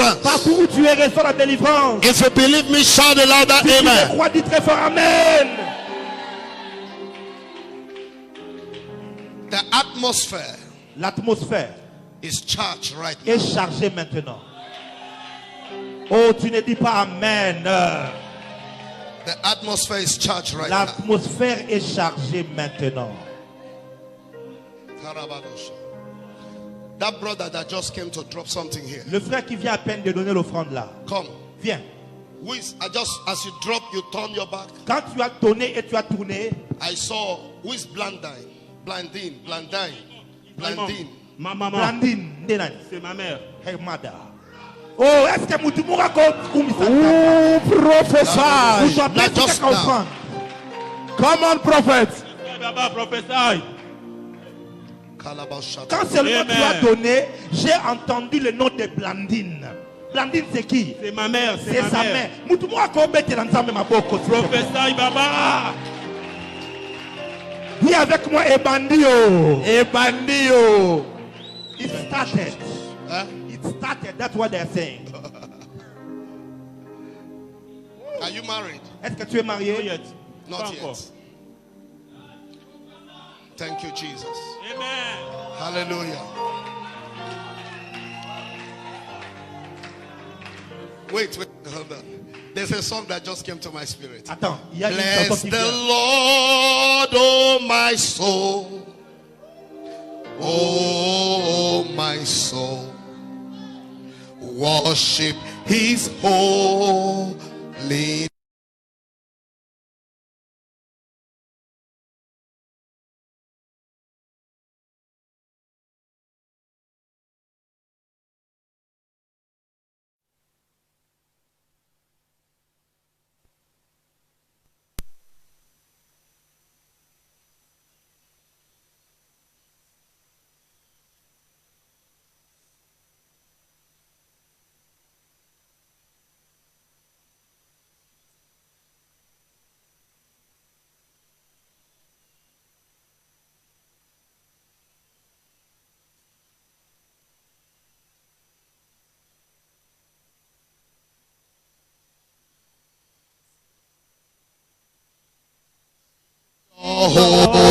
deliverance. Partout où tu es, reçois la délivrance. If you believe me, shout a louder Si tu amen. le crois, dis très fort amen. The atmosphere L'atmosphère is charged right now. est chargée maintenant. Oh, tu ne dis pas amen. The atmosphere is charged right now. L'atmosphère est chargée maintenant. That brother that just came to drop something here. Le frère qui vient à peine de donner l'offrande là. Come. Viens. Who is, as you drop, you turn your back. Quand tu as donné et tu as tourné, I saw who is Blandine. Blandine. Ma maman. Blandine, C'est ma mère. hey mother. Oh, est-ce que tu m'auras compris ça? Oh, prophesy. Vous doivez Not just comprendre. Come on, prophet. Baba, prophesy. Quand seulement Amen. tu as donné, j'ai entendu le nom de Blandine. Blandine, c'est qui? C'est ma mère. C'est sa mère. Mutumwa kombe telanzambe maboko. Prophesy, Baba. Dis avec moi, Ebandio. Ebandio. It started. Huh? It started. That's what they're saying. Are you married? Est-ce que tu es marié? Not yet. Thank you, Jesus. Amen. Hallelujah. Wait, hold on. There's a song that just came to my spirit. Attends, il y a une Bless chanson qui the vient. Lord, oh my soul. Oh my soul. Worship his holy.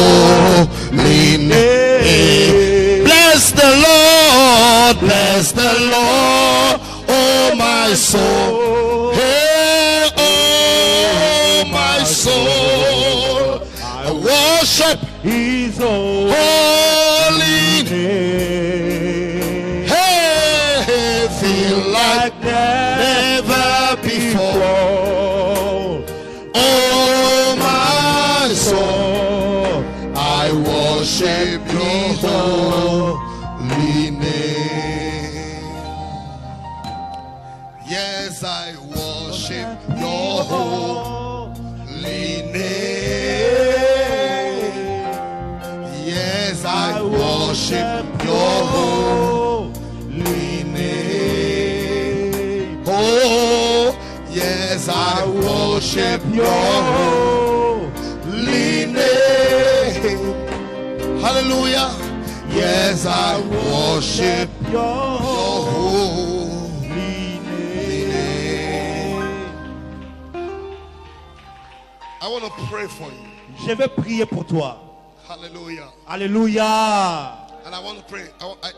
Holy name. Bless the Lord, oh my soul. Hey, oh my soul. I worship His holy name. Hey, feel like never before. Oh my soul, I worship your holy name. Yes, I worship your holy name. Yes, I worship your holy name. Oh, yes, I worship your holy name. Hallelujah. Yes, I worship your your holy name. name. I want to pray for you. Je vais prier pour toi. Hallelujah. Alléluia. And I want to pray.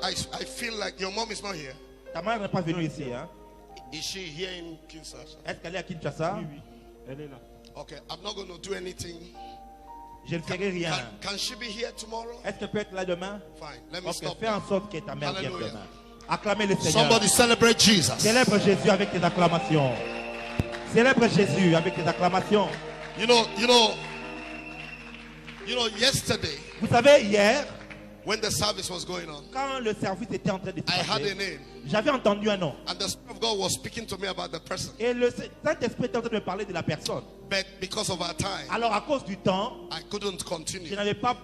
I feel like your mom is not here. Ta mère n'est pas venue ici, hein? Is she here in Kinshasa? Est-ce qu'elle est à Kinshasa? Oui, elle est là. Okay, I'm not going to do anything. Je ne ferai rien. Can she be here tomorrow? Est-ce qu'elle peut être là demain? Fine. Let me Ok, stop. fais en sorte que ta mère vienne Hallelujah. demain. Acclamez le Seigneur. Somebody celebrate Jesus. Célèbre Jésus avec tes acclamations. Célèbre Jésus avec tes acclamations. You know, yesterday Vous savez, hier, when the service was going on, quand le service était en train de se I had a passer, name. j'avais entendu un nom. And the Spirit of God was speaking to me about the person. Et le Saint-Esprit était en train de me parler de la personne. But because of our time, Alors, à cause du temps, I couldn't je continue. n'avais pas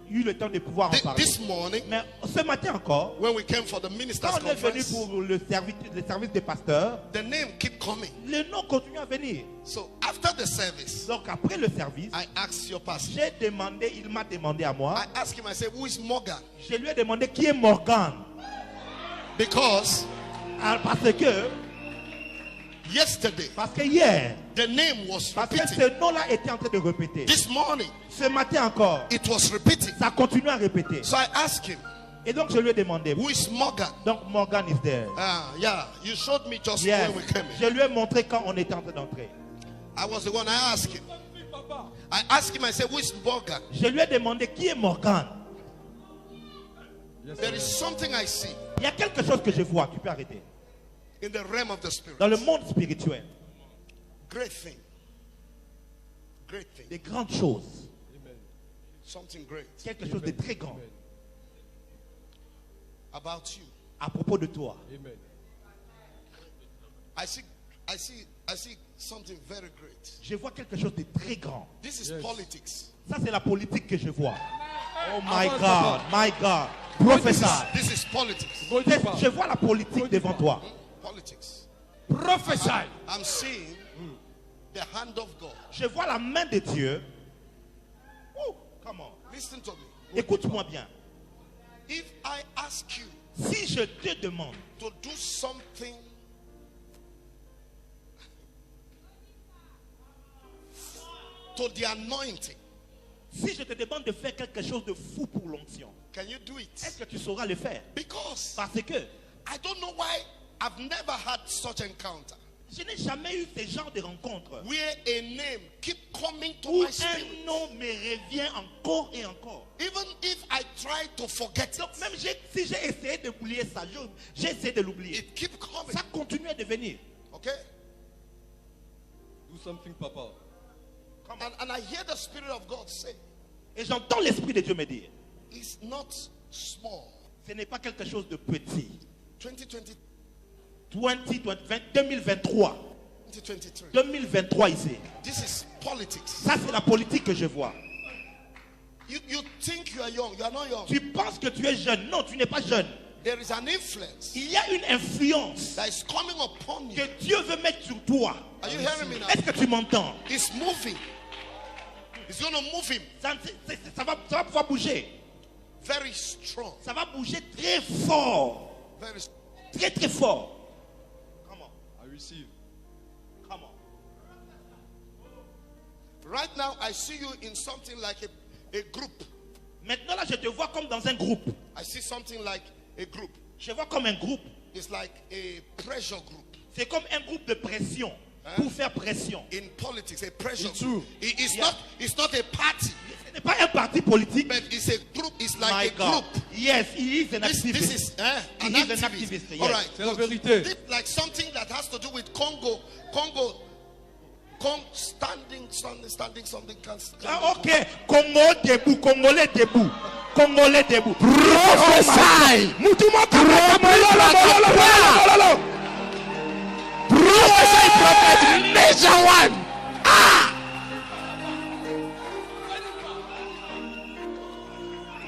eu le temps de pouvoir en parler. This morning, Mais ce matin encore, when we came for the ministers' quand on est venu conference, pour le service des pasteurs, the name keep coming. le nom continue à venir. So after the service, Donc, après le service, I asked your pastor. il m'a demandé à moi, I asked him, I said, who is Morgan? je lui ai demandé qui est Morgan. Because Ah, parce que yesterday hier, the name was parce que repeating. ce nom-là était en train de répéter. This morning Ce matin encore, it was repeating. ça continue à répéter. So I asked him, Et donc je lui ai demandé. who is Morgan? Donc Morgan is there. Yeah, you showed me just Yes. when we came Je in. lui ai montré quand on était en train d'entrer. I was the one. I asked him. I asked him. I said, who is Morgan? Je lui ai demandé qui est Morgan. There is something I see Il y a quelque chose que je vois. Tu peux arrêter. in the realm of the spirit. Dans le monde spirituel, Great thing. Great thing. des grandes choses. Something great Quelque chose de très grand about you. à propos de toi. I see something very great. Je vois quelque chose de très grand. This is politics. Ça, c'est la politique que je vois. Oh my God, my God. Professeur, This is politics. je vois la politique devant toi. Politics. Prophesy. I'm seeing the hand of God. Je vois la main de Dieu. Oh, come on. Listen to me. Écoute-moi bien. If I ask you Si je te demande to do something to the anointing, si je te demande de faire quelque chose de fou pour l'onction, can you do est-ce it? que tu sauras le faire? Because Parce que I don't know why I've never had such encounter je n'ai jamais eu ce genre de rencontre where a name keep coming to où my spirit. un nom me revient encore et encore. Even if I try to forget Donc it, même si j'ai essayé d'oublier ça, j'ai essayé de l'oublier. it keep coming. Ça continue à devenir. Okay? Do something, Papa. And I hear the Spirit of God say, Et j'entends l'Esprit de Dieu me dire, it's not small. ce n'est pas quelque chose de petit. 2020, 2023. 2023. 2023 ici. This is politics. Ça, c'est la politique que je vois. You think you are young. You are not young. Tu penses que tu es jeune. Non, tu n'es pas jeune. There is an influence Il y a une influence that is coming upon que you. Dieu veut mettre sur toi. Are you hearing me now? Est-ce que tu m'entends? It's moving. It's going to move him Ça va pouvoir bouger. very strong. Ça va bouger très fort. Very strong. Très très fort. Come on. I receive. Come on. Right now, I see you in something like a group. Maintenant là, je te vois comme dans un groupe. I see something like a group. Je vois comme un groupe. It's like a pressure group. C'est comme un groupe de pression. Pour faire pression. In politics, a pressure It's group. true. It's not a party, Ce n'est pas un parti politique. but it's a group. It's like My a God. group. Yes, he is an This activist. is He an is an activist. activist, yes. All right. C'est la good. vérité. This like something that has to do with Congo, standing, something can. Ah, ok. Congo debout, Congolais debout. Congolais debout. Prophesy. Prophesy, prophet. Major one.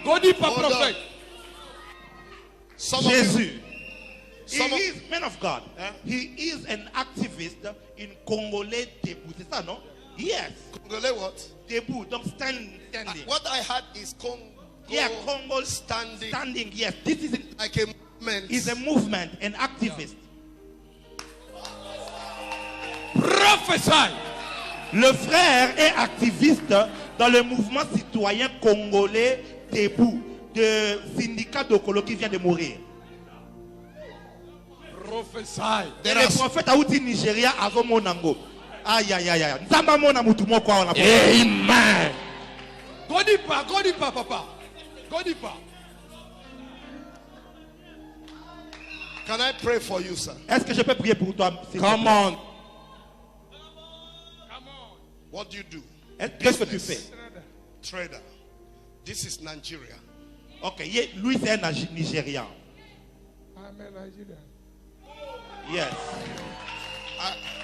Go deeper, Hold on. prophet. Some of you, Jésus. He Some of- is, man of God, he is an activist in Congolais debout. C'est ça, non? Yes. Congolais what? Debout, donc standing. What I had is Congo Yeah, Congo standing standing, yes. This is like a movement. is a movement, an activist. Prophesy. Le frère est activiste dans le mouvement citoyen congolais debout de syndicat d'Okolo qui vient de mourir. Prophesy. Et le prophète Aouti Nigeria azomonango. Aïe aïe aïe aïe. Nzamba mona mutu moko awa na po. Amen. Go deeper, Papa. Go deeper. Can I pray for you, sir? Est-ce que je peux prier pour toi? s'il te Come plaît? on. What do you do? Qu'est-ce que tu fais? Trader. This is Nigeria. Ok, lui c'est un Nigérian. Yes.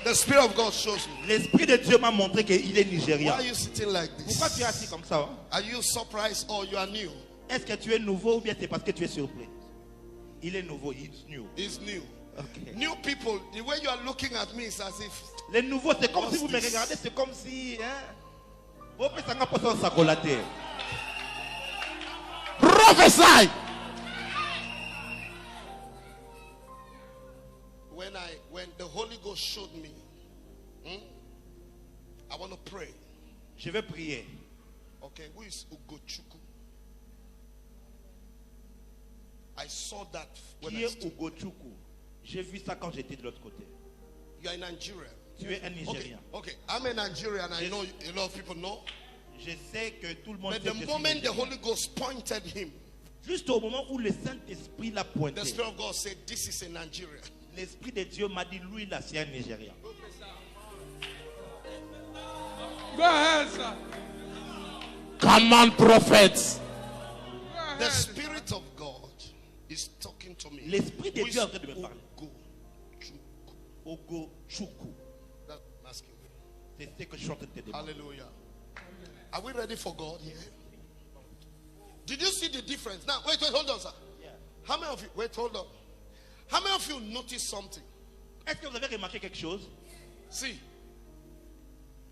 The Spirit of God shows me. L'Esprit de Dieu m'a montré qu'il est Why Nigérian. are you sitting like Pourquoi tu es assis this? comme ça? Hein? Are you surprised or you are new? Est-ce que tu es nouveau ou bien c'est parce que tu es surpris? Il est nouveau, il est new. It's new. Okay. New people, the way you are looking at me is as if Les nouveaux, c'est comme What's si vous me this? regardez, c'est comme si. Vous pouvez s'en apporter un sacolaté. prophesy. when the Holy Ghost showed me, I want to pray. Je vais prier. Okay, who is Ugochukwu? I saw that when Qui I est stood. Ugochukwu? J'ai vu ça quand j'étais de l'autre côté. You are in Nigeria. Tu es un Nigérien. Okay, I'm a Nigerian. I know a lot of people know. Je sais que tout le monde But sait the que je suis moment the Nigérien. Holy Ghost pointed him, Juste au moment où le Saint-Esprit l'a pointé, the Spirit of God said, "This is a Nigerian." l'Esprit de Dieu m'a dit, lui là, c'est un Nigérien. Go ahead, sir. Come on, prophets. Go ahead. The Spirit of God is talking to me. L'Esprit de Who Dieu is est en train de me parler. Ugochukwu? Ogochukwu. That's what I'm asking you. C'est ce que je suis en train de te demander. Hallelujah. Are we ready for God here? Did you see the difference? Now, wait, hold on, sir. Yeah. How many of you, wait, hold on. How many of you notice something? Est-ce que vous avez remarqué quelque chose? See,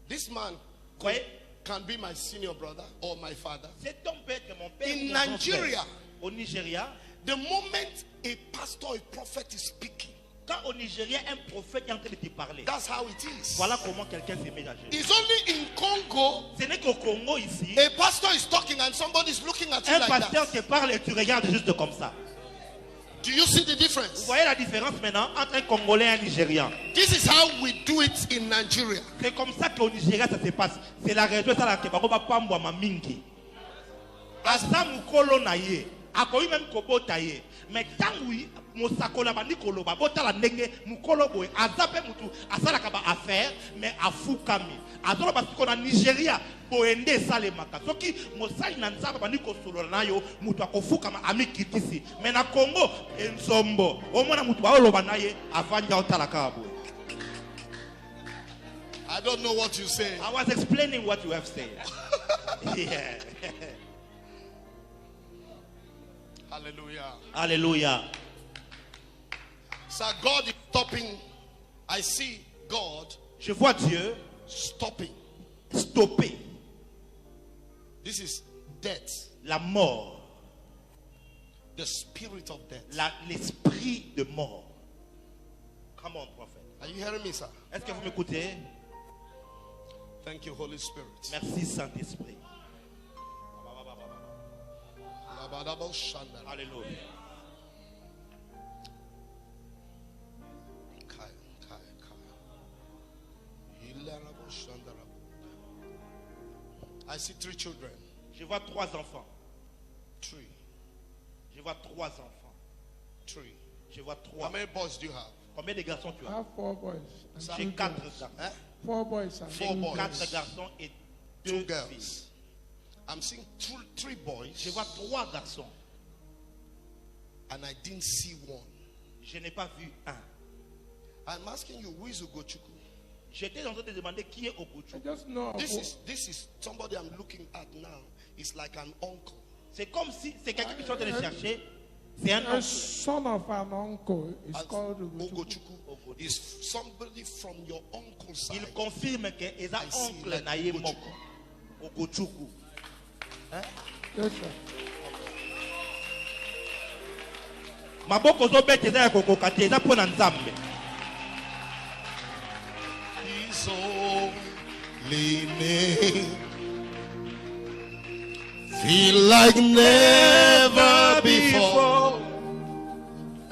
this man Oui. can be my senior brother or my father. Cet homme peut être mon père. In ou mon grand Nigeria. frère. Au Nigeria, The moment a pastor, a prophet is speaking, quand au Nigeria, un prophète est en train de te parler, that's how it is. voilà comment quelqu'un s'est mélangé. It's only in Congo, Ce n'est qu'au Congo ici, a pastor is talking and somebody is looking at you un like pasteur that. te parle et tu regardes juste comme ça. Do you see the Vous difference? voyez la différence maintenant entre un Congolais et un Nigérian? This is how we do it in Nigeria. C'est comme ça qu'au Nigeria ça se passe. C'est la raison ça la kebako ba pambwa mamingi. Asa mukolo na ye, akoyi même kobota ye. Mais tangi mosakola bandi koloba bota la ndenge mukolo boy azape mutu asala kaba affaire mais afukami. Azolo basiko na Nigeria boende salemaka. Soki mosali na nzaba bandi kosolola nayo mutu akofukama amikitisi. Mais na Congo enzombo. Omona mutu ba oloba na ye avanja otala kabo. I don't know what you say. I was explaining what you have said. Yeah. Hallelujah. Hallelujah. So God is stopping. I see God Je vois Dieu stopping. stopper This is death. la mort, The spirit of death. l'esprit de mort. Come on, prophet. Are you hearing me, sir? Est-ce que vous m'écoutez? Thank you, Holy Spirit. Merci, Saint-Esprit. Alléluia. I see 3 children. Je vois 3 enfants. 3. Je vois 3 enfants. 3. Je vois How 3. many boys do you have? Combien de garçons tu I as? have 4 boys. And J'ai 2 4 girls. garçons. Eh? 4 boys and 4 2 boys. 4 garçons et 2 2 filles. girls. I'm seeing 3 boys. Je vois 3 garçons. And I didn't see one. Je n'ai pas vu un. I'm asking you, who is Ugochukwu? J'étais en train de demander qui est I Ogochukwu. just know of This is somebody I'm looking at now. It's like an uncle. C'est comme si c'est quelqu'un qui sont en train de chercher. C'est un a oncle. son of an uncle is As called Ugochukwu. Ogochukwu is somebody from your uncle's side. Il confirme que est I see oncle like na ye Ogochukwu. moko. Ogochukwu. Yes, sir. Maboko zobeta eza ya kokoka te eza mpo na Nzambe. His holy name. Feel like never before.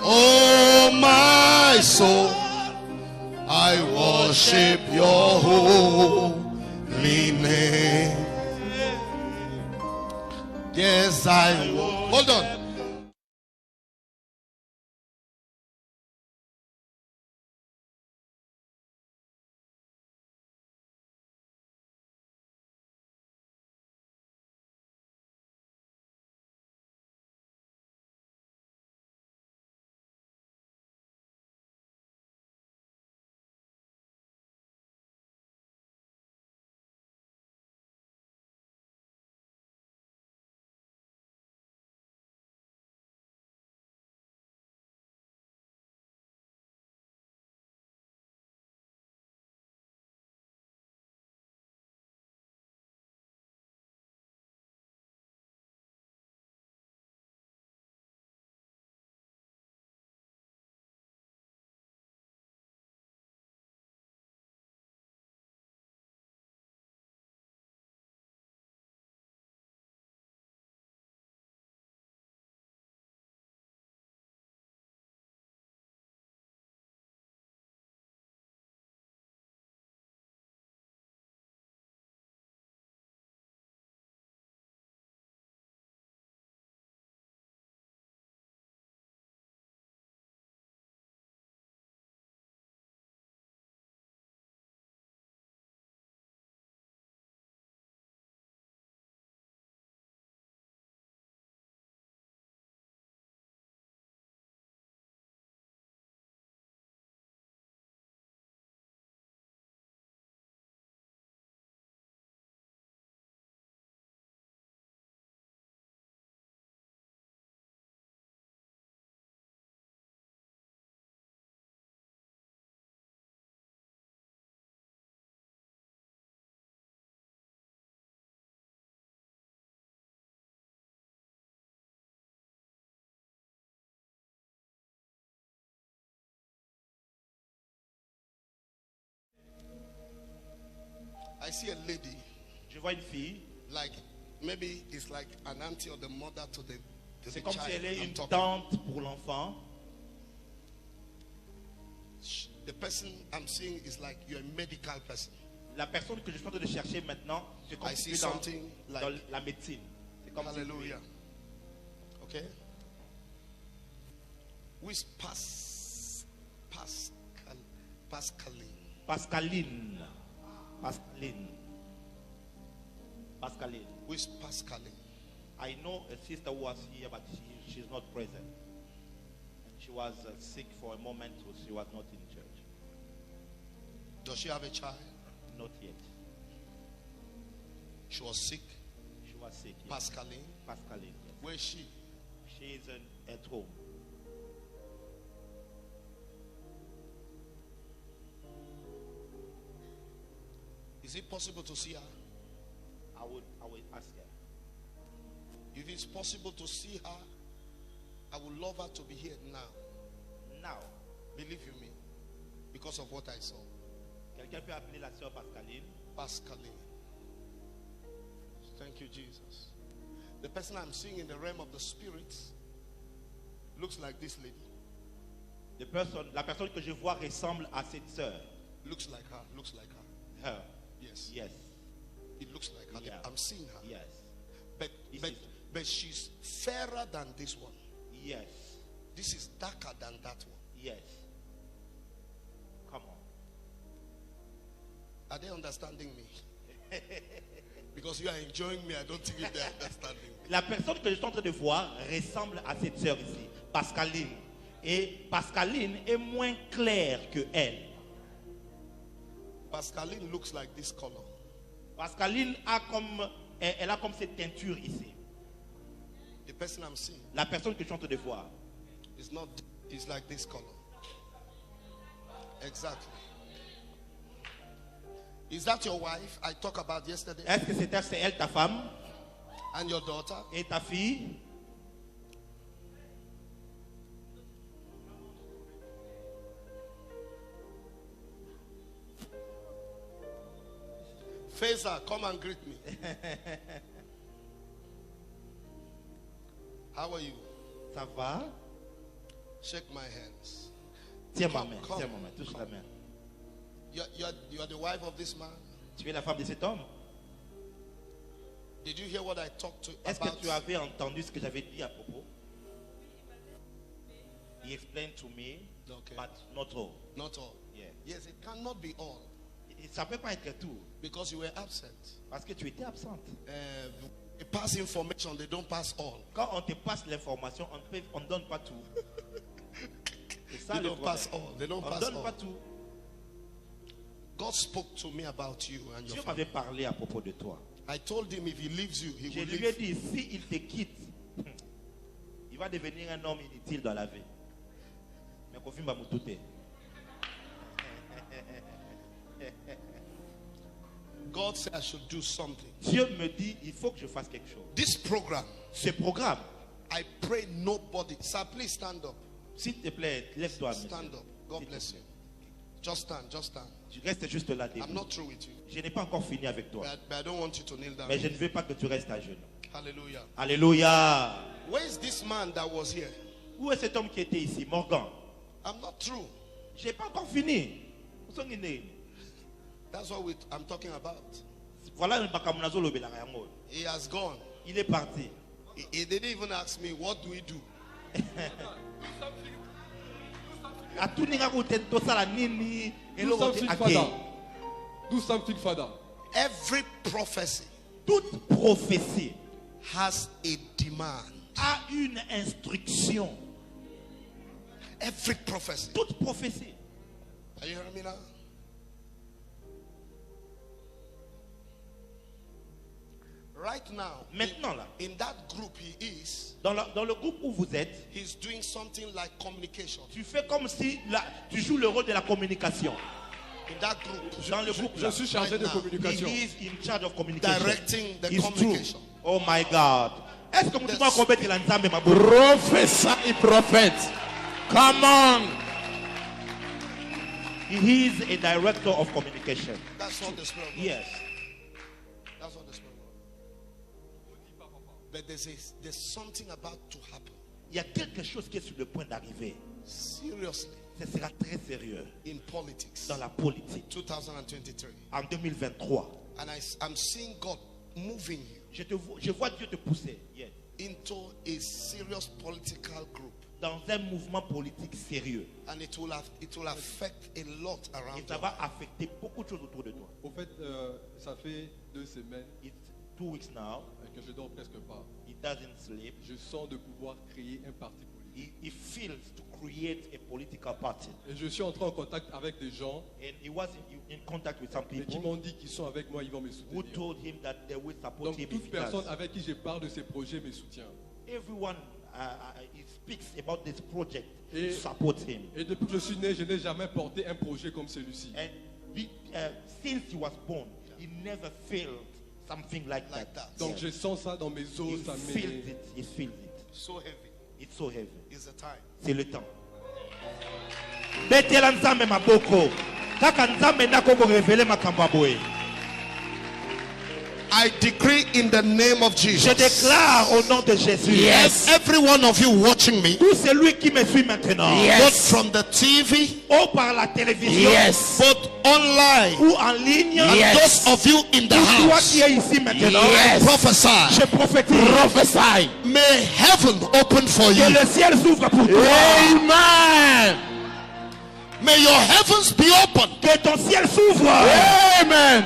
Oh, my soul, I worship your holy name. Yes, I will. Hold on. I see a lady, Je vois une fille. like maybe it's like an auntie or the mother to the C'est child. comme si elle est I'm une talking. tante pour l'enfant. The person I'm seeing is like you're a medical person. La personne que je suis en train de chercher maintenant, c'est comme I si see tu es dans, something like- dans la médecine. C'est comme si tu es- Hallelujah. Okay? Who is Pascaline? Pascaline. Pascaline. Pascaline. Who is Pascaline? I know a sister who was here, but she's not present. And she was sick for a moment, so she was not in church. Does she have a child? Not yet. She was sick. She was sick. Yes. Pascaline. Pascaline. Yes. Where is she? She is at home. Is it possible to see her? I will ask her. If it's possible to see her, I would love her to be here now. Now, Believe you me, because of what I saw. quelqu'un peut appeler la sœur Pascaline. Pascaline. Thank you, Jesus. The person I'm seeing in the realm of the spirits looks like this lady. La personne que je vois ressemble à cette sœur. Looks like her. Looks like her. Her. Yes. Yes. It looks like her. Yeah. I'm seeing her. Yes. But, This but, is- but she's fairer than this one. Yes. This is darker than that one. Yes. Come on. Are they understanding me? Because you are enjoying me, I don't think they're understanding me. La personne que je suis en train de voir ressemble à cette sœur ici, Pascaline. Et Pascaline est moins claire que elle. Pascaline looks like this color. Pascaline elle a comme cette teinture ici. The person I'm seeing La personne que je suis en train de voir. is like this color. Exactly. Is that your wife I talked about yesterday? Est-ce que c'est elle ta femme And your daughter? et ta fille? Faisal, come and greet me. How are you? Ça va? Shake my hands. Tiens ma Come, main, come, tiens ma main, touche la main. You're the wife of this man? Tu es la femme de cet homme? Did you hear what I talked to Est-ce que about? tu avais entendu ce que j'avais dit à propos? He explained to me, Okay. but not all. Not all. Yeah. Yes, it cannot be all Ça ne peut pas être tout, because you were absent. parce que tu étais absente. They pass information, they don't pass all. Quand on te passe l'information, on ne donne pas tout. C'est ça They le don't problème. pass all. They don't On ne pass donne all. pas tout. God spoke to me about you and your Dieu family. m'avait parlé à propos de toi. I told him if he leaves you, he Je will lui ai leave. dit, s'il te quitte, il va devenir un homme inutile dans la vie. Mais Kofi m'a moutoute. God said I should do something. Dieu me dit, il faut que je fasse quelque chose. This program, Ce programme, I pray nobody. Sir, please stand up. s'il te plaît, lève-toi, monsieur. Stand up. God S'il te bless plaît. you. Just stand, just stand. Tu restes juste là I'm debout. not through with you. Je n'ai pas encore fini avec toi. But I don't want you to kneel down. Mais je ne veux pas que tu restes à genoux. Hallelujah. Alléluia. Where is this man that was here? Où est cet homme qui était ici, Morgan? I'm not through. Je n'ai pas encore fini. That's what I'm talking about. Voilà le bakamunazo lobelaka yango. He has gone. Il est parti. He didn't even ask me, what do we do? Atuninga kutento sala nini? Do Eloko something, te Father. ake. Do something, Father. Every prophecy Toute prophétie has a demand. a une instruction. Every prophecy. Toute prophétie. Are you hearing me now? Right now, Maintenant là, in that group he is, dans le groupe où vous êtes, he's doing something like communication. tu fais comme si tu joues le rôle de la communication. In that group, Dans le groupe Je là, suis chargé de Right now, communication. he is in charge of communication. directing the It's communication. true. Oh my God. Est-ce que The mtu wako beti la nzambe maburu? Prophesy, prophet. Come on. He is a director of communication. That's what the Spirit of God. Yes. But there's something about to happen. Il y a quelque chose qui est sur le point d'arriver. Seriously. Ce sera très sérieux In politics. dans la politique 2023. en 2023. And I'm seeing God moving you Je vois Dieu te pousser into a serious political group. dans un mouvement politique sérieux. And it will affect a lot Et around ça you. va affecter beaucoup de choses autour de toi. Au fait, ça fait 2 semaines It's 2 weeks now. que je dors presque pas. He doesn't sleep. Je sens de pouvoir créer un parti politique. He feels to create a political party. Et je suis entré en contact avec des gens And he was in contact with some et qui people m'ont dit qu'ils sont avec moi, ils vont me who soutenir. told him that they will support Donc him if toute he personne does. avec qui je parle de ces projets me soutient. Everyone he speaks about this project Et- supports him. Et depuis que je suis né, je n'ai jamais porté un projet comme celui-ci. And since he was born, he never felt something like that. Donc je sens ça dans mes He os, ça feels me... it. He feels it. So heavy. It's so heavy. It's the time. C'est le temps. Betela nzambe maboko. Kaka nzambe nako révéler makambo boye. I decree in the name of Jesus. Je déclare au nom de Jésus. Yes, every one of you watching me, Tout celui qui me suit maintenant, both from the TV, ou par la télévision, both online, ou en ligne, and those of you in the ou toi house, qui es ici maintenant, prophesy. je prophétise May heaven open for que you. le ciel s'ouvre pour toi. Amen. May your heavens be open. Que ton ciel s'ouvre. Amen.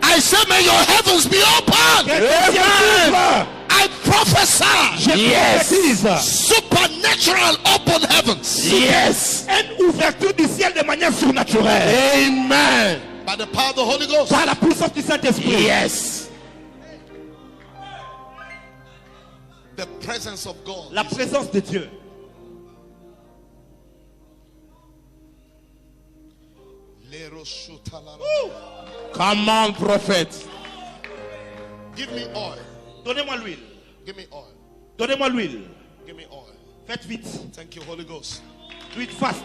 I say, may your heavens be open. Que ton ciel s'ouvre. I prophesy. Je prophétise. Supernatural open heavens. Une ouverture du ciel de manière surnaturelle. Amen. By the power of the Holy Ghost. Par la puissance du Saint-Esprit. The presence of God. La présence de Dieu. Come on, prophet. Give me oil. Donnez-moi l'huile. Give me oil. Donnez-moi l'huile. Give me oil. Faites vite. Thank you, Holy Ghost. Do it fast.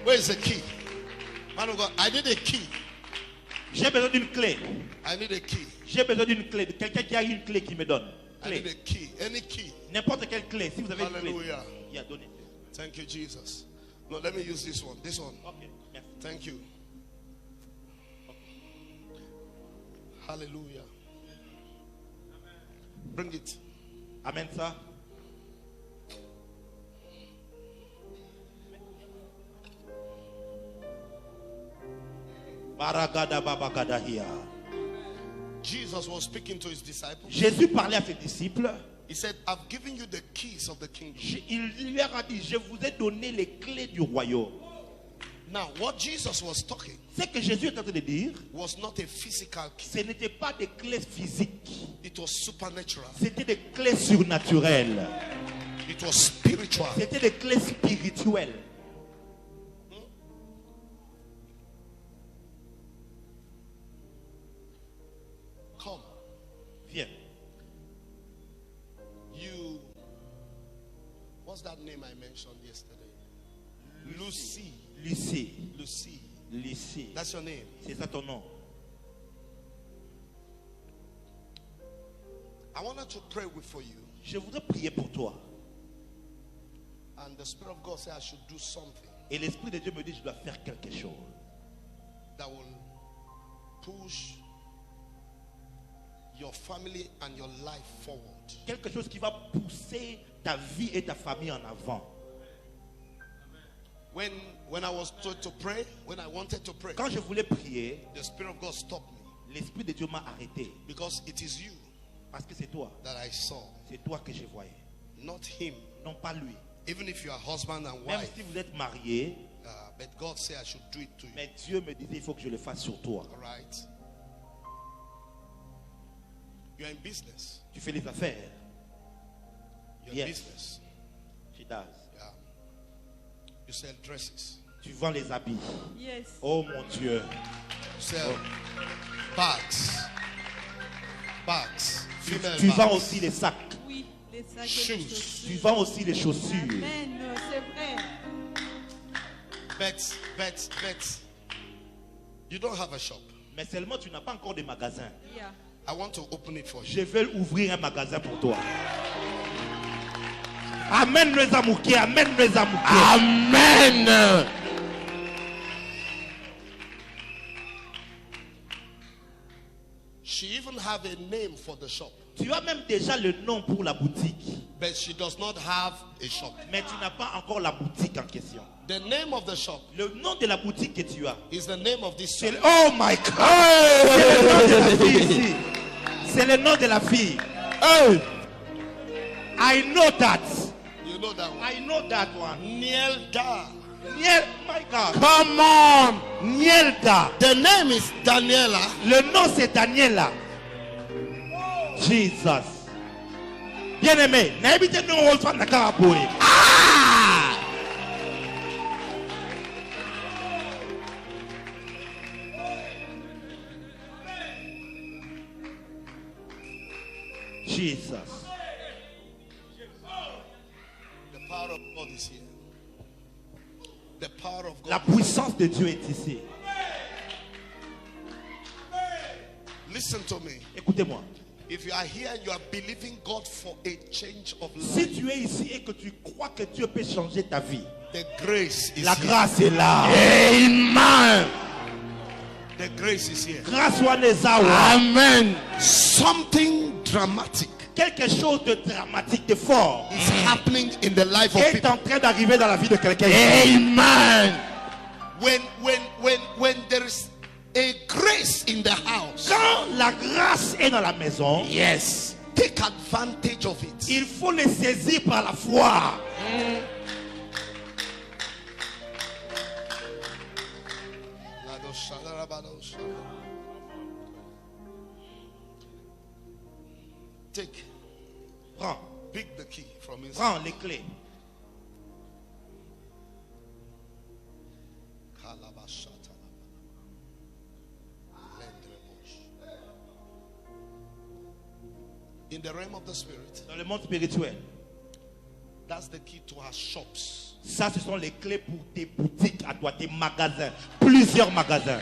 Where is the key? Man of God, I need a key. J'ai besoin d'une clé. I need a key. J'ai besoin d'une clé. De quelqu'un qui a une clé qui me donne. I need a Clé. key. Any key. N'importe quelle clé. Si vous avez une clé. Hallelujah. Yeah, donnez. Thank you, Jesus. No, let me use this one. This one. Ok, merci. Thank you. Hallelujah. Bring it. Amen ça. Baragada babagada here. Jesus was speaking to his disciples. Jésus parlait à ses disciples. He said, I've given you the keys of the kingdom. Il leur a dit, je vous ai donné les clés du royaume. Now, what Jesus was talking Ce que Jésus est en train de dire, was not a physical key. ce n'était pas des clés physiques. It was supernatural. C'était des clés surnaturelles. It was spiritual. C'était des clés spirituelles. Come. Viens. You. What's that name I mentioned yesterday? Lucy. Lucie. Lucy. Lucie. That's your name. C'est ça ton nom. I wanted to pray for you. Je voudrais prier pour toi. And the Spirit of God said I should do something Et l'Esprit de Dieu me dit, je dois faire quelque chose. that will push your family and your life forward. Quelque chose qui va pousser ta vie et ta famille en avant. When I was told to pray, when I wanted to pray, Quand je voulais prier, the Spirit of God stopped me l'Esprit de Dieu m'a arrêté. because it is you Parce que c'est toi. that I saw, C'est toi que je voyais. not him. Non pas lui. Even if you are husband and Même wife, si vous êtes mariés, but God said I should do it to you. mais Dieu me disait, il faut que je le fasse sur toi. All right. You're in business. Tu fais les affaires. You're in Yes. business. She does. Yeah. You sell dresses. Tu vends les habits. Yes. Oh mon Dieu. You sell bags. Bags. Female Tu vends bags. aussi les sacs. Oui, les sacs et les Shoes. chaussures. Tu vends aussi les chaussures. Amen, c'est vrai. Bet. You don't have a shop. Mais seulement tu n'as pas encore de magasin. Yeah. I want to open it for you. Je vais ouvrir un magasin pour toi. Amen, nous amouké, amen, nous amouké. Amen. She even have a name for the shop, Tu as même déjà le nom pour la boutique, but she does not have a shop. mais tu n'as pas encore la boutique en question. The name of the shop Le nom de la boutique que tu as, is the name of this c'est shop. le... Oh my God! C'est le nom de la fille ici. C'est le nom de la fille. Hey. I know that. You know that one. I know that one. Nielda. Niel, my God. Come on. Nielda. The name is Daniela. Le nom c'est Daniela. Jesus. Bien aimé, n'habitez nous au fond de Caraboué. Jesus. The power of God is here. The power of La God. puissance de Dieu est ici. Listen to me. Écoutez-moi. If you are here and you are believing God for a change of Si life, tu es ici et que tu crois que Dieu peut changer ta vie, the grace is la here. grâce est là. Amen. The grace is here. Grâce soit les awa. Amen. Something dramatic Quelque chose de dramatique, de fort, is happening in the life of est people. en train d'arriver dans la vie de quelqu'un. Amen. When there is a grace in the house, Quand la grâce est dans la maison, Yes. take advantage of it. il faut les saisir par la foi. Take, Prends, pick the key from inside. prends les clés. In the realm of the spirit, Dans le monde spirituel, that's the key to our shops. ça ce sont les clés pour tes boutiques à toi, tes magasins, plusieurs magasins.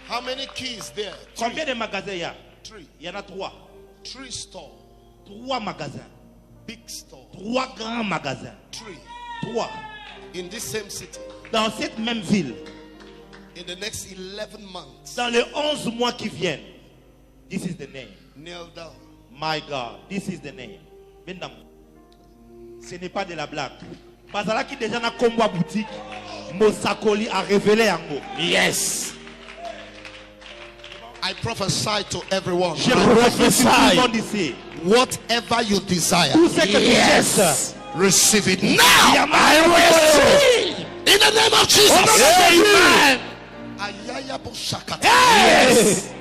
How many keys there? Combien de magasins il y a? Three. Il y en a trois. Three store. Trois magasins. Big store. Trois grands magasins. Three. Trois. In this same city. Dans cette même ville, In the next 11 months. dans les 11 mois qui viennent. This is the name. Kneel down. My God, this is the name. Mesdames, ce n'est pas de la blague. Bazala qui déjà na combo boutique, Mosakoli a révélé en gros. Yes. I prophesy to everyone. Je prophétise tout le monde ici. Whatever you desire, Tout ce que tu cherches, receive it now. I receive. In the name of Jesus. Amen. Ayaya boshakata. Yes.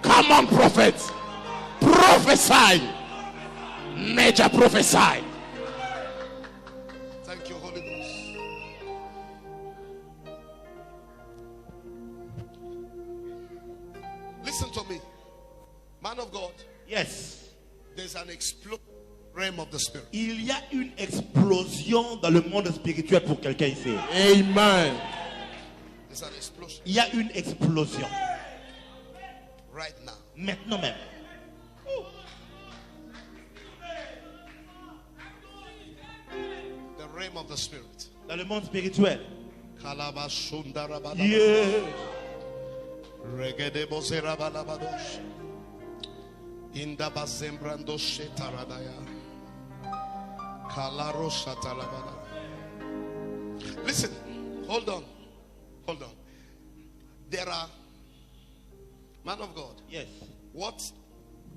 Come on, prophet. Prophesy. Major prophesy. Thank you, Holy Ghost. Listen to me, man of God. yes. There's an explosion realm of the spirit. Il y a une explosion dans le monde spirituel pour quelqu'un ici. Amen. There's an explosion Il y a une explosion. right now. Maintenant même. The realm of the spirit. Dans le monde spirituel. Kalabashundarabala. Yeah. Regedebozerabalabadosh. Indabazembrando shetaradaya. Kalaro shatalabala. Listen, hold on. Hold on. There are, man of God, Yes. what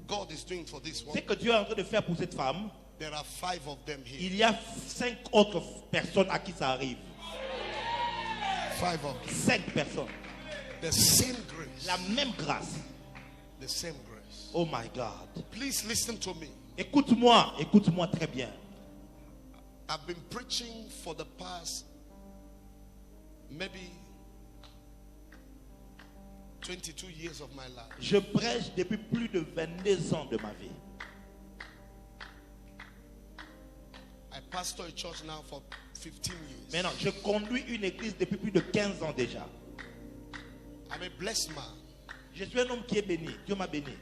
God is doing for this one, Ce que Dieu est en train de faire pour cette femme, there are 5 of them here. il y a 5 autres personnes à qui ça arrive. 5 of them. 5 personnes. The same grace. La même grâce. The same grace. Oh my God. Please listen to me. Écoute-moi, écoute-moi très bien. I've been preaching for the past maybe 22 years of my life. Je prêche depuis plus de 22 ans de ma vie. I pastor a church now for 15 years. Maintenant, je conduis une église depuis plus de 15 ans déjà. I'm a blessed man. Je suis un homme qui est béni. Dieu m'a béni.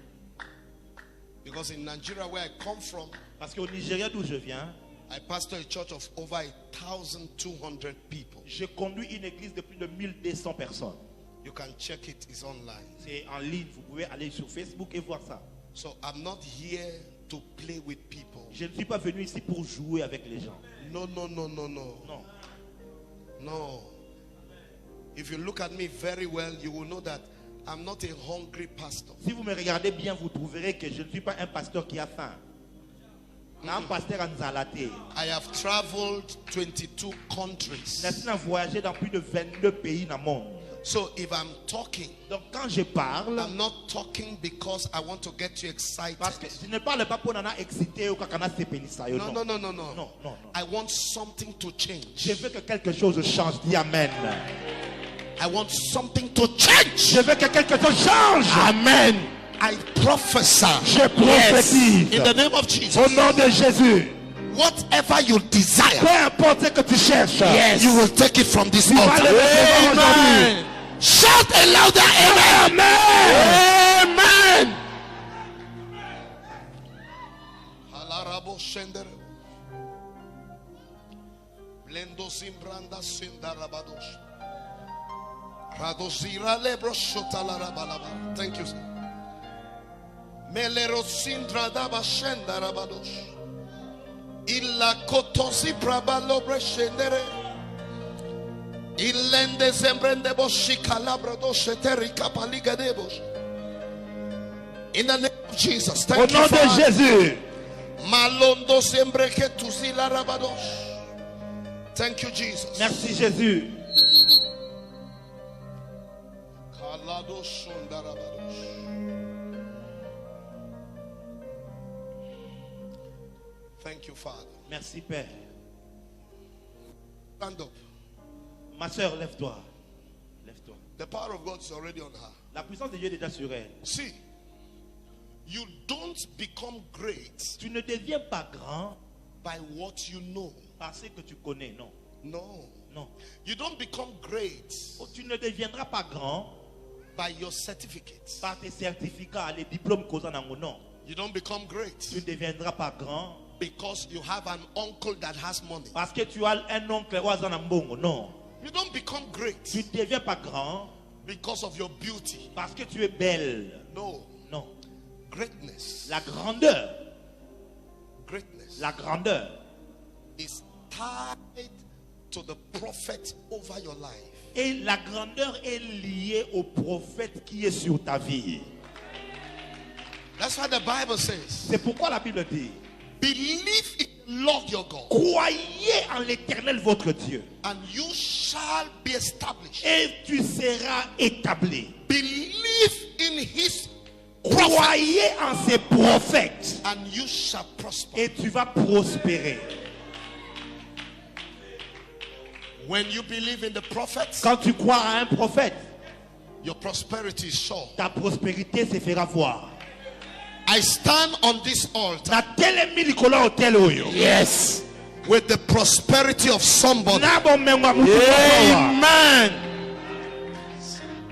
Because in Nigeria, where I come from, Parce qu'au Nigeria d'où je viens, I pastor a church of over 1,200 people. je conduis une église de plus de 1200 personnes. You can check it, it's online. C'est en ligne, vous pouvez aller sur Facebook et voir ça. So I'm not here to play with people. Je ne suis pas venu ici pour jouer avec les gens. No. Non. No. If you look at me very well, you will know that I'm not a hungry pastor. Si vous me regardez bien, vous trouverez que je ne suis pas un pasteur qui a faim. Un pasteur en zalaté. I have traveled 22 countries. J'ai voyagé dans plus de 22 pays dans le monde. So if I'm talking, Donc quand je parle, I'm not talking because I want to get you excited. parce que je ne parle pas pour nous exciter ou quand on a ces pays. No. Non. I want something to change. Je veux que quelque chose change. Dis Amen. I want something to change. Je veux que quelque chose change. Amen. I prophesy. Je prophétise. In the name of Jesus. Au nom de Jésus. Whatever you desire, Peu importe ce que tu cherches. you will take it from this Tu vas altar. le recevoir aujourd'hui. Shout a louder amen. Amen. Halarabo shendere. Blendo simbranda sindarabadosh. Radozira lebro shotalarabalaba. Thank you, sir. Melero sindradaba shendarabadosh. Illa kotosi prabalobre shendere. Illende sembrende boshi calabra doshe teri kapaliga debos. In the name of Jesus, Au thank nom you, de Father. Jésus. Malondo sembre que tu si la rabadosh. Thank you, Jesus. Merci Jésus. Kaladosh shondarabadosh. Thank you, Father. Merci Père. Stand up. Ma soeur, lève-toi. Lève-toi. The power of God is already on her. La puissance de Dieu est déjà sur elle. See, you don't become great Tu ne deviens pas grand by what you know. parce que tu connais. Non. No. Non. You don't become great Tu ne deviendras pas grand by your certificates. par tes certificats, les diplômes qu'on a. Non. You don't become Tu great ne deviendras pas grand because you have an uncle that has money. parce que tu as un oncle ou un mbongo. Non. You don't become great Tu ne deviens pas grand because of your beauty. parce que tu es belle. No. Non. Greatness. La grandeur Is tied to the prophet over your life. et la grandeur est liée au prophète qui est sur ta vie. That's what the Bible says. C'est pourquoi la Bible dit: Believe in the Lord your God, croyez en l'Éternel votre Dieu and you shall be established. et tu seras établi. Believe in his prophet, Croyez en ses prophètes and you shall prosper. et tu vas prospérer. When you believe in the prophets, Quand tu crois à un prophète, your prosperity is sure. ta prospérité se fera voir. I stand on this altar, Na telemi likolo ya hotel oyo. yes, with the prosperity of somebody. Na bomengo ya mutu moko. Amen.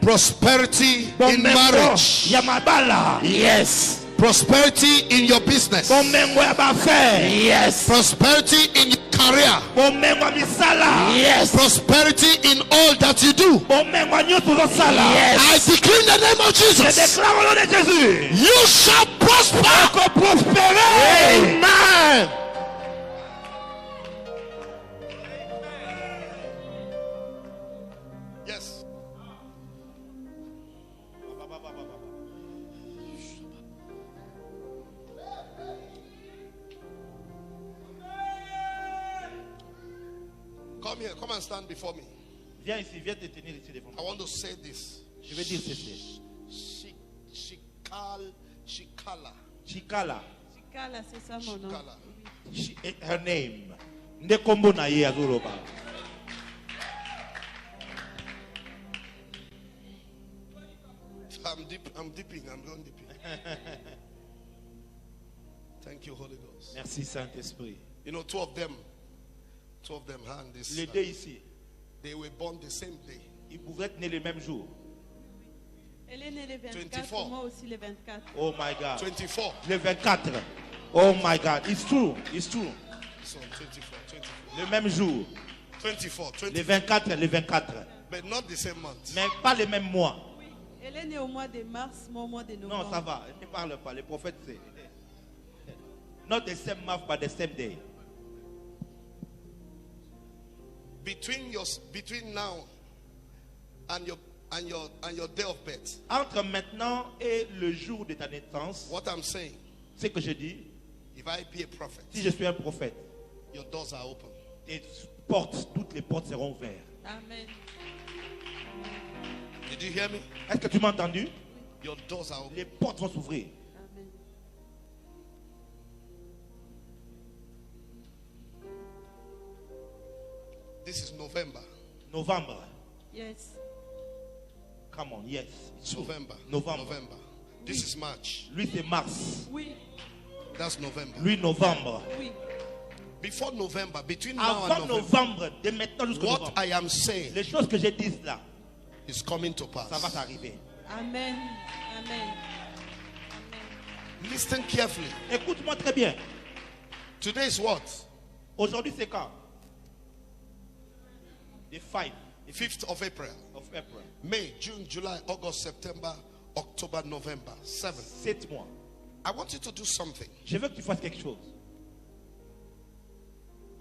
Prosperity in Bomengo marriage. ya mabala. Yes. Prosperity in your business. Bomengo ya bafe. Yes. Prosperity in your career. Bomengo ya misala. Yes. Prosperity in all that you do. Bomengo ya nyonso ozosala. I decree in the name of Je Jesus, déclare au nom de Jésus. you shall prosper. Qu'on prospérer. Amen. Yes. Come here, come and stand before me. Viens ici, viens te tenir ici devant I moi. want to say this. Je vais dire ceci. Shikala. Chikala. Chikala, c'est ça mon nom. Chikala. Her name. Nde kombo na ye azoloba. I'm dipping. I'm going dipping. Thank you, Holy Ghost. Merci Saint-Esprit. You know, two of them Two of them hand this. Les deux ici, They were born the same day. ils pouvaient être nés le même jour. Elle est née le 24, 24. moi aussi le 24. Oh my God. 24. Le 24. Oh my God. It's true. It's true. So 24. Le même jour. 24. Le 24. Le 24. But not the same month. Mais pas le même mois. Oui, elle est née au mois de mars, moi au mois de novembre. Non, ça va. Ne parle pas. Le prophète c'est. Not the same month, but the same day. Between now and your day of birth, Entre maintenant et le jour de ta naissance, what I'm saying, c'est que je dis, if I be a prophet, si je suis un prophète, your doors are open. tes toutes les portes seront ouvertes. Amen. Did you hear me? Est-ce que tu m'as entendu? Your doors are open. Les portes vont s'ouvrir. Amen. This is November. Novembre. Yes. Come on, yes. It's true. November. Novembre. This is March. Lui, c'est mars. Oui, That's November. Lui, novembre. oui. Before November, between now Avant and November, novembre, de maintenant jusqu'au what novembre, I am saying les choses que je dis là, is coming to ça va pass. t'arriver. Amen. Amen. Listen carefully. Écoute-moi très bien. Today is what? Aujourd'hui, c'est quand? The 5 The 5th of April. of April. May, June, July, August, September, October, November. 7. 7 mois. I want you to do something. Je veux que tu fasses quelque chose.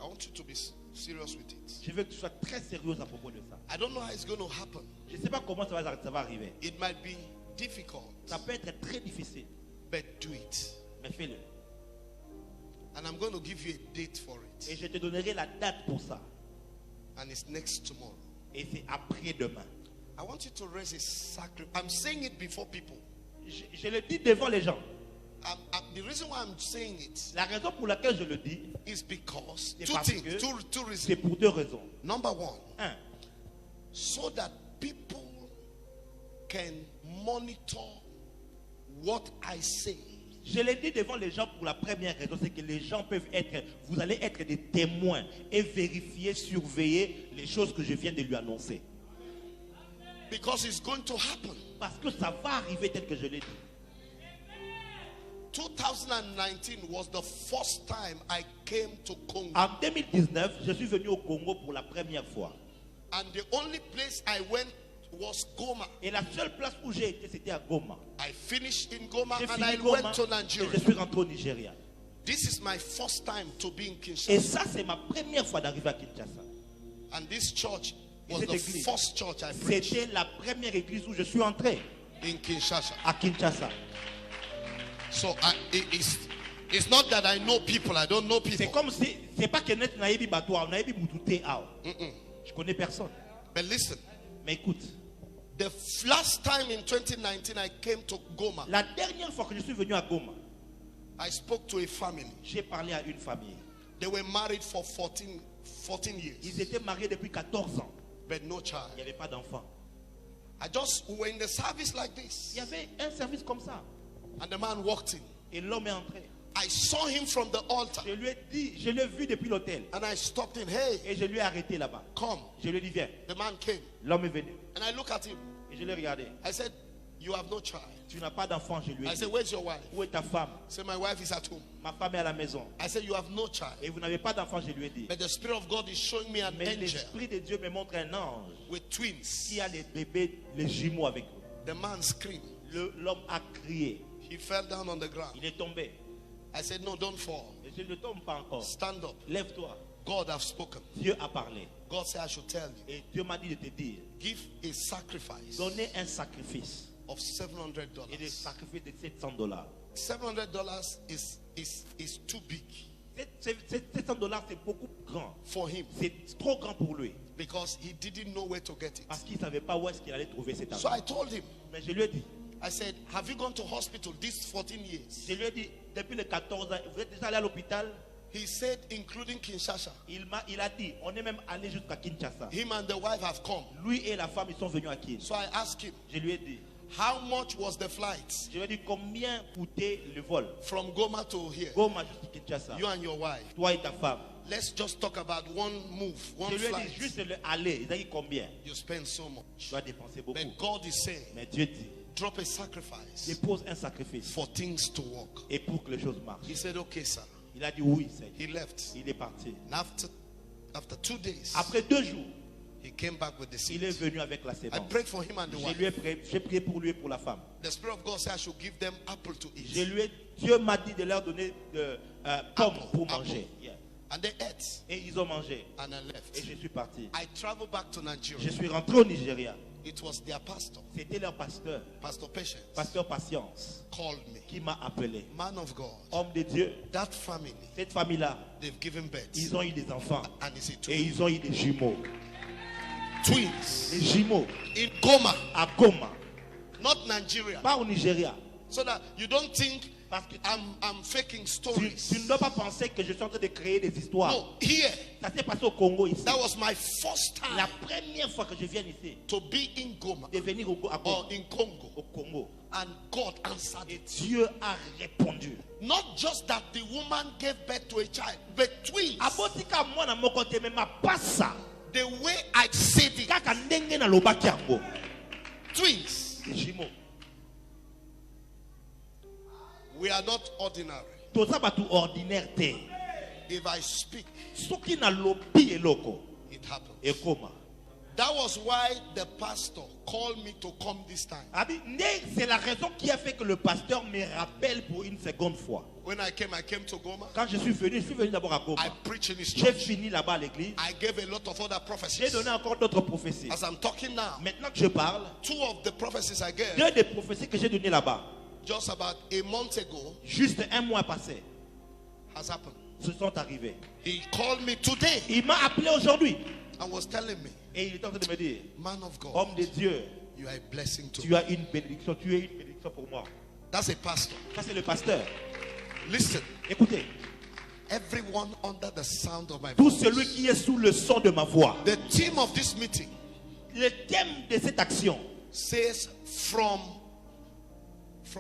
I want you to be serious with it. Je veux que tu sois très sérieuse à propos de ça. I don't know how it's going to happen. Je ne sais pas comment ça va arriver. It might be difficult, Ça peut être très difficile, but do it. mais fais-le. And I'm going to give you a date for Et it. je te donnerai la date pour ça. And it's next tomorrow. Et c'est après-demain. I want you to raise a sacrifice. I'm saying it before people. Je le dis devant les gens. The reason why I'm saying it La raison pour laquelle je le dis, is because C'est two parce things, que- two c'est reasons. pour deux raisons. Number one, Un, so that people can monitor what I say. je l'ai dit devant les gens pour la première raison, c'est que les gens peuvent être, vous allez être des témoins et vérifier, surveiller les choses que je viens de lui annoncer. Because it's going to happen. Parce que ça va arriver tel que je l'ai dit. 2019 was the first time I came to Congo. En 2019, je suis venu au Congo pour la première fois. And the only place I went was Goma. Et la seule place où j'ai été, c'était à Goma. I finished in Goma J'ai and fini I Goma went to et je Nigeria. suis rentré au Nigeria. This is my first time to be in Et Kinshasa. ça, c'est ma première fois d'arriver à Kinshasa. And this church was cette the église, first church I preached C'était la première église où je suis entré, in Kinshasa. à Kinshasa. So it's not that I know people, I don't know C'est people. comme si, c'est pas que net naïbi batoa, naïbi moutouté ao. Je connais personne. But listen, Mais écoute, the last time in 2019 I came to Goma, la dernière fois que je suis venu à Goma, I spoke to a family. j'ai parlé à une famille. They were married for 14 Ils years, étaient mariés depuis 14 ans. but no Il n'y child. avait pas d'enfant. We were in the service like Il this, y avait un service comme ça. and the man walked in. Et l'homme est entré. I saw him from the altar, Je lui ai dit, je l'ai vu depuis l'hôtel. and I stopped him. Hey, Et je lui ai arrêté là-bas. come. Je lui ai dit, viens. The man came, L'homme est venu. and I look at him. Et je l'ai regardé. I said, you have no child. Tu n'as pas d'enfant, je lui ai I dit. said, where's your wife? Où est ta femme? He said, my wife is at home. Ma femme est à la maison. I said, you have no child. Et vous n'avez pas d'enfant, je lui ai dit. But the Spirit of God is showing me an Mais angel l'Esprit de Dieu me montre un ange with twins. qui a les bébés, les jumeaux avec vous. The man screamed. L'homme a crié. He fell down on the ground. Il est tombé. I said, no, don't fall. Et je ne tombe pas encore. Stand up. Lève-toi. God has spoken. Dieu a parlé. God said, I should tell you. Et Dieu m'a dit de te dire, Give a sacrifice donnez un sacrifice. of $700. Et le sacrifice de $700. $700 is too big $700, c'est beaucoup grand. for him C'est trop grand pour lui. because he didn't know where to get it. Parce qu'il ne savait pas où est-ce qu'il allait trouver cet So argent. I told him, Mais je lui ai dit, I said, have you gone to hospital these 14 years? je lui ai dit, depuis les 14 ans, vous êtes déjà allé à l'hôpital? He said, including Kinshasa. Il a dit, on est même allé jusqu'à Kinshasa. Him and the wife have come. Lui et la femme, ils sont venus à Kinshasa. So I asked him, Je lui ai dit, how much was the flight je lui ai dit, combien coûtait le vol? from Goma to here? Goma jusqu'à Kinshasa. You and your wife. Toi et ta femme. let's just talk about one move, one Je lui ai flight. dit juste le aller. Il a dit combien? You spend so Tu much. dois dépenser beaucoup. But God is saying, Mais Dieu dit, drop a sacrifice dépose un sacrifice. for things to work. Et pour que les choses marchent. He said, okay, sir. Il a dit oui, Seigneur. He left. Il est parti. And after 2 days, Après 2 jours, he came back with the il est seed. venu avec la I sémence. prayed for him and the wife. J'ai prié pour lui et pour la femme. The Spirit of God said I should give them apple to eat. Dieu m'a dit de leur donner de pommes pour Apple. manger. Yeah. And they ate. Et ils ont mangé. And I Et left. je suis parti. I traveled back to Je Nigeria. suis rentré au Nigeria. It was their pastor, C'était leur pasteur, Pastor Patience, pasteur Patience, called me. qui m'a appelé. Man of God, Homme de Dieu. that family, Cette famille-là, they've given birth. ils ont eu des enfants. And it's a Et twin. ils ont eu des jumeaux. Twins. Des jumeaux In Goma, à Goma. not Nigeria. Pas au Nigeria. So that you don't think Parce que I'm faking tu stories. ne dois pas penser que je suis en train de créer des histoires. No, here, Ça s'est passé au Congo ici. that was my first La time première fois que je viens ici, to be in Goma de venir à Goma, or in Congo. au Congo. And God answered Et it. Dieu a répondu. Not just that the woman gave birth to a child, but twins. Abotika mwana moko te me mapasa. The way I said it, Kaka ndenge na lobaki yango. twins. Des jumeaux. We are not ordinary. Toza batu ordinaire te. If I speak, Soki na lobi eloko. it happens. Ekoma. That was why the pastor called me to come this time. Abi, c'est la raison qui a fait que le pasteur me rappelle pour une seconde fois. When I came to Goma. Quand je suis venu d'abord à Goma. I preached in his J'ai church. fini là-bas à l'église. I gave a lot of other J'ai prophecies. donné encore d'autres prophéties. As I'm talking now, Maintenant que je parle, 2 of the prophecies I gave, 2 des prophéties que j'ai données là-bas, just about a month ago, juste un mois passé, has happened. se sont arrivées. He called me today Il m'a appelé aujourd'hui and was telling me, et il est en train de me dire, man of God, homme de Dieu, you are a blessing to me. tu as une bénédiction, tu es une bénédiction pour moi. That's a pastor. Ça c'est le pasteur. Listen, Écoutez, everyone under the sound of my tout voice. celui qui est sous le son de ma voix, The theme of this meeting le thème de cette action, says from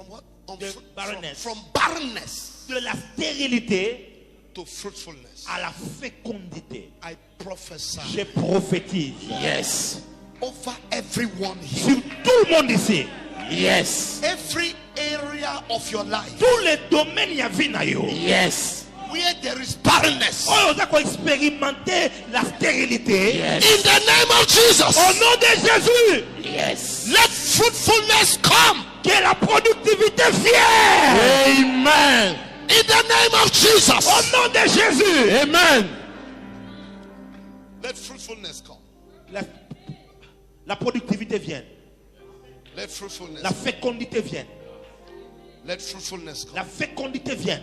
what? The barrenness. From barrenness de la stérilité to fruitfulness. à la fécondité, I prophesy je prophétise Yes. over everyone here. sur tout le monde ici, Yes. Every area of your life tous les domaines ya vie na yo. Yes. where there is barrenness. Oh, on a expérimenter la stérilité. Yes. In the name of Jesus, Au nom de Jésus, Yes. let fruitfulness come. que la productivité vienne. Amen. In the name of Jesus, Au nom de Jésus, Amen. let fruitfulness come. la productivité vienne. Let fruitfulness. La fécondité vienne. Let fruitfulness come. La fécondité vienne.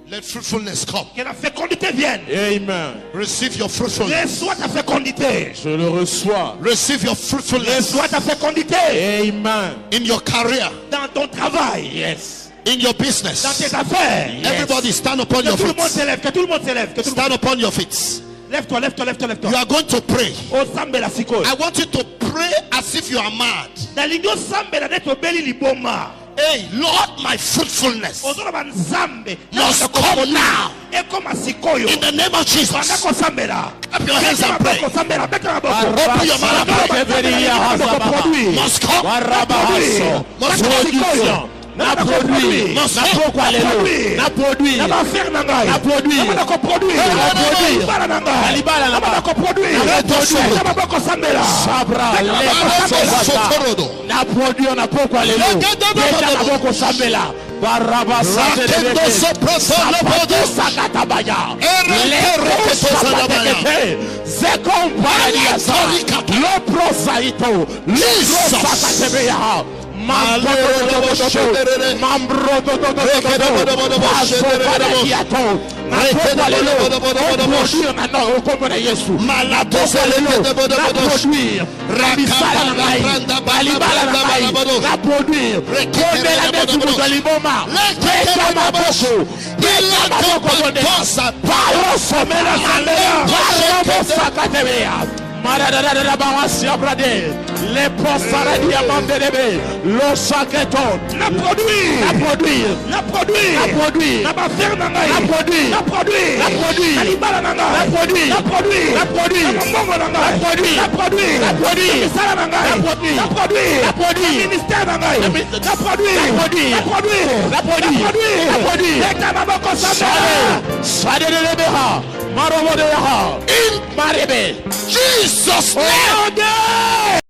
Let fruitfulness come. Que la fécondité vienne. Amen. Receive your fruitfulness. Reçois ta fécondité. Je le reçois. Receive your fruitfulness Reçois ta fécondité Amen. in your career, dans ton travail, Yes. in your dans tes business. affaires. Everybody stand upon Que your tout le monde feet. s'élève, que tout le monde s'élève, que tout le monde... Stand upon your feet. Lève-toi, lève-toi, lève-toi, You lève-toi. are going to pray. O sambe la sikoyo. I want you to pray as if you are mad. Na lingo sambe la neto beli liboma. Hey, Lord, my fruitfulness Ozola ba nzambe. must come now. Ekoma sikoyo. In the name of Jesus. Banda ko sambe la. Clap your hands and pray. Ko sambe la, beta maboko. Open your mouth and pray. Must come. Warabahaso. Must come. Production. Na produit. Must Na come. pourquoi les lots. Na produit. Na ba faire na ngai. Na produire. Na ko produire. Na produire. Bala na ngai. Alibala na Na ko produire. Na produire. Na ba ko sambe la. Sabra. Sotorodo. Na produit. Na pourquoi les lots. Déjà na boko sambela. Barabasa. Rakendo soproso lobodo. Sakatabaya. Ereke Sapateke. Zekompania. Le prosaito. Le prosakatebeya. Maradada Bawasia Brade, les postara diamandelebe, le saketon, Na produit. la produire, Na produit. la produire, Na bafer na ngai. la produire, Na produit. la produit, Na libala na ngai. la produit, Na produit. la produit, Na mbongo na ngai. la produit, Na produit. la produit, Na misala na ngai. la produit, Na produit. la produit, Na ministère na ngai. la Na produit. la produit, Na produit. la produit, Na produit. la produit. Leta maboko sambela. Sade de lebeha, marobo de yaha, in marebe, Jesus name.